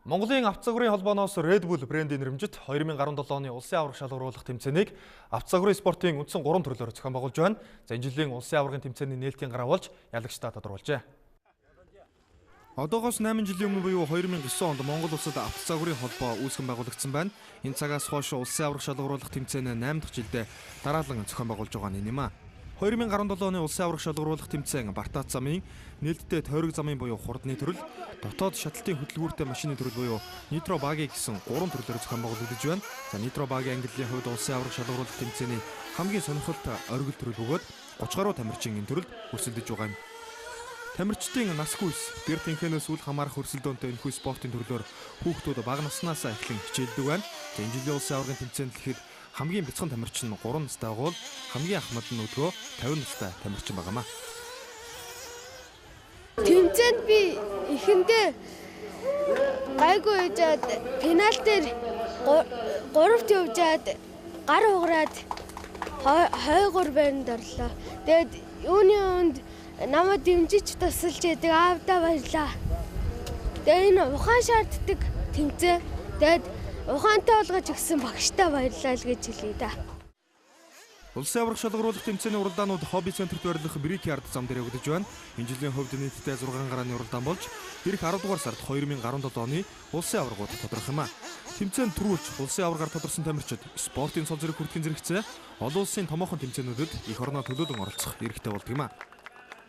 Монголын авто загварын холбооноос Red Bull брендийн нэрмжит 2017 оны улсын аварга шалгаруулах тэмцээнийг авто загварын спортын үндсэн 3 төрлөөр зохион байгуулж байна. За энэ жилийн улсын аваргын тэмцээний нээлтийн гараа болж ялагчдаа тодорхойлжээ. Одоогоос 8 жилийн өмнө буюу 2009 онд Монгол улсад авто загварын холбоо үүсгэн байгуулагдсан байна. Энэ цагаас хойш улсын аварга шалгаруулах тэмцээнэ 8 дахь жилдээ дараалан зохион байгуулж байгаа нь юм а. 2017 оны улсын аварга шалгаруулах тэмцээн Бартац замын, нээлттэй тойрог замын буюу хурдны төрөл, дотоод шаталтын хөдөлгүүртэй машины төрөл буюу нитро баги гэсэн 3 төрлөөр зохион байгуулагдаж байна. За нитро баги ангиллын хувьд улсын аварга шалгаруулах тэмцээний хамгийн сонирхолтой оргил төрөл бөгөөд 30 гаруй тамирчин энэ төрөлд өрсөлдөж байгаа юм. Тамирчдын насгүй гэр тэнхэнээс үл хамаарах өрсөлдөөнтэй энэхүү спортын төрлөөр хүүхдүүд бага наснаас эхлэн хичээлдэг байна. За энэ жилийн улсын аваргын тэмцээнд гэхэд хамгийн бяцхан тамирчин нь 3 настай бол хамгийн ахмад нь өдгөө 50 настай тамирчин байгаамаа. Тэмцээнд би эхэндээ гайгүй яжаад пенальтээр 3-т явжаад гар уграад хойгоор байранд орлоо. Тэгээд юуны өнд намайг дэмжиж тусалж яадаг аавдаа баярлаа. Тэгээд энэ ухаан шаарддаг тэмцээн. Тэгээд ухаантай болгож өгсөн багштай баярлалаа л гэж хэлье да. Улсын аварга шалгаруулах тэмцээний уралдаанууд хобби центрт барилах Брики ард зам дээр явагдаж байна. Энэ жилийн хувьд нийтдээ 6 гарааны уралдаан болж ирэх 10 дугаар сард 2017 оны улсын аваргууд тодорхой юм а. Тэмцээнд төрүүлж улсын аваргаар тодорсон тамирчид спортын цол зэрэг хүртгэн зэрэгцээ олон улсын томоохон тэмцээнүүдэд их орноо төлөөлөн оролцох эрхтэй болдог юм а.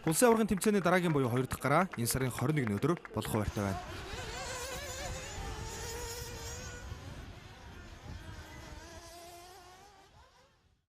Улсын аваргын тэмцээний дараагийн буюу 2 дахь гараа энэ сарын 21-ний өдөр болох байртай байна.